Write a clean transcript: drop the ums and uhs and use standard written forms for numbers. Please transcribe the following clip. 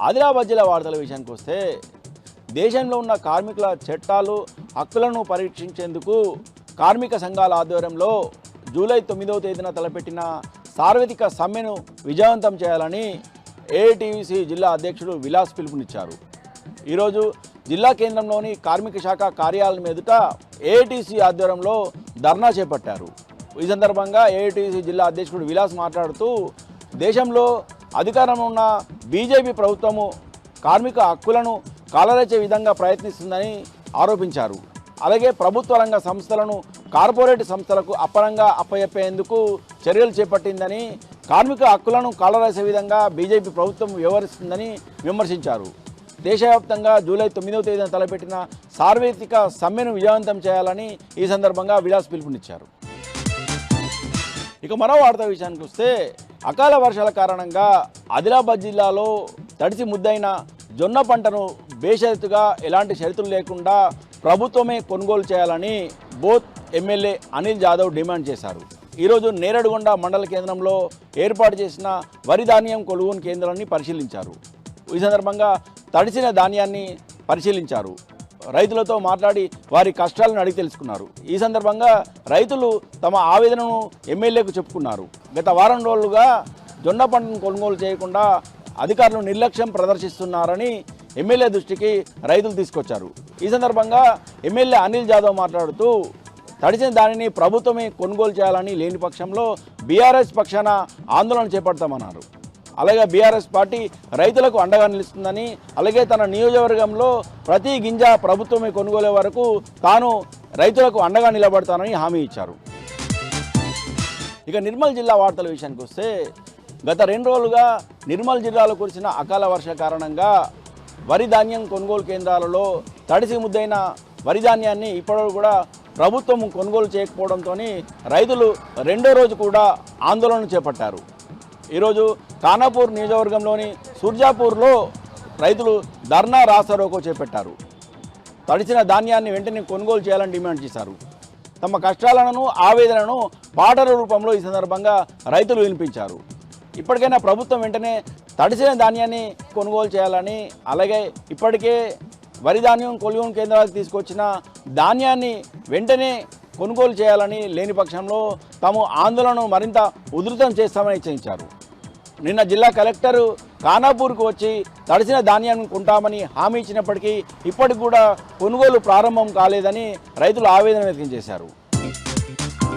ఆదిలాబాద్ జిల్లా వార్తల విషయానికి వస్తే దేశంలో ఉన్న కార్మికుల చట్టాలు హక్కులను పరీక్షించేందుకు కార్మిక సంఘాల ఆధ్వర్యంలో జూలై 9వ తేదీన తలపెట్టిన సార్వత్రిక సమ్మెను విజయవంతం చేయాలని ఏఐటీయూసీ జిల్లా అధ్యక్షుడు విలాస్ పిలుపునిచ్చారు. ఈరోజు జిల్లా కేంద్రంలోని కార్మిక శాఖ కార్యాలయం ఎదుట ఏఐటీయూసీ ఆధ్వర్యంలో ధర్నా చేపట్టారు. ఈ సందర్భంగా ఏఐటీయూసీ జిల్లా అధ్యక్షుడు విలాస్ మాట్లాడుతూ దేశంలో అధికారంలో ఉన్న బీజేపీ ప్రభుత్వము కార్మిక హక్కులను కాలరాచే విధంగా ప్రయత్నిస్తుందని ఆరోపించారు. అలాగే ప్రభుత్వ రంగ సంస్థలను కార్పొరేట్ సంస్థలకు అప్పనంగా అప్పచెప్పేందుకు చర్యలు చేపట్టిందని, కార్మిక హక్కులను కాలరాసే విధంగా బీజేపీ ప్రభుత్వం వ్యవహరిస్తుందని విమర్శించారు. దేశవ్యాప్తంగా జూలై 9వ తేదీన తలపెట్టిన సార్వత్రిక సమ్మెను విజయవంతం చేయాలని ఈ సందర్భంగా విలాస్ పిలుపునిచ్చారు. ఇక మరో వార్త విషయానికి వస్తే అకాల వర్షాల కారణంగా ఆదిలాబాద్ జిల్లాలో తడిసి ముద్దైన జొన్న పంటను బేషరతుగా ఎలాంటి షరతులు లేకుండా ప్రభుత్వమే కొనుగోలు చేయాలని both MLA Anil Jadhav demand చేశారు. ఈరోజు నేరడుగొండ మండల కేంద్రంలో ఏర్పాటు చేసిన వరి ధాన్యం కొనుగోలు కేంద్రాన్ని పరిశీలించారు. ఈ సందర్భంగా తడిసిన ధాన్యాన్ని పరిశీలించారు. రైతులతో మాట్లాడి వారి కష్టాలను అడిగి తెలుసుకున్నారు. ఈ సందర్భంగా రైతులు తమ ఆవేదనను ఎమ్మెల్యేకు చెప్పుకున్నారు. గత వారం రోజులుగా జొన్న పంటను కొనుగోలు చేయకుండా అధికారులు నిర్లక్ష్యం ప్రదర్శిస్తున్నారని ఎమ్మెల్యే దృష్టికి రైతులు తీసుకొచ్చారు. ఈ సందర్భంగా ఎమ్మెల్యే అనిల్ జాదవ్ మాట్లాడుతూ తడిసిన దానిని ప్రభుత్వమే కొనుగోలు చేయాలని, లేని పక్షంలో బీఆర్ఎస్ పక్షాన ఆందోళన చేపడతామన్నారు. అలాగే బీఆర్ఎస్ పార్టీ రైతులకు అండగా నిలుస్తుందని, అలాగే తన నియోజకవర్గంలో ప్రతి గింజ ప్రభుత్వమే కొనుగోలే వరకు తాను రైతులకు అండగా నిలబడతానని హామీ ఇచ్చారు. ఇక నిర్మల్ జిల్లా వార్తల విషయానికి వస్తే గత 2 రోజులుగా నిర్మల్ జిల్లాలో కురిసిన అకాల వర్ష కారణంగా వరి ధాన్యం కొనుగోలు కేంద్రాలలో తడిసి ముద్దైన వరి ధాన్యాన్ని ఇప్పటివరకు కూడా ప్రభుత్వం కొనుగోలు చేయకపోవడంతో రైతులు 2వ రోజు కూడా ఆందోళన చేపట్టారు. ఈరోజు ఖానాపూర్ నియోజకవర్గంలోని సూర్జాపూర్లో రైతులు ధర్నా రాస్తారోకో చేపట్టారు. తడిసిన ధాన్యాన్ని వెంటనే కొనుగోలు చేయాలని డిమాండ్ చేశారు. తమ కష్టాలను, ఆవేదనను పాటల రూపంలో ఈ సందర్భంగా రైతులు వినిపించారు. ఇప్పటికైనా ప్రభుత్వం వెంటనే తడిసిన ధాన్యాన్ని కొనుగోలు చేయాలని, అలాగే ఇప్పటికే వరి ధాన్యం కొనుగోలు కేంద్రాలకు తీసుకొచ్చిన ధాన్యాన్ని వెంటనే కొనుగోలు చేయాలని, లేని పక్షంలో తాము ఆందోళనను మరింత ఉధృతం చేస్తామని హెచ్చరించారు. నిన్న జిల్లా కలెక్టర్ ఖానాపూర్కు వచ్చి తడిసిన ధాన్యాన్ని కొంటామని హామీ ఇచ్చినప్పటికీ ఇప్పటికి కూడా కొనుగోలు ప్రారంభం కాలేదని రైతులు ఆవేదన వ్యక్తం చేశారు.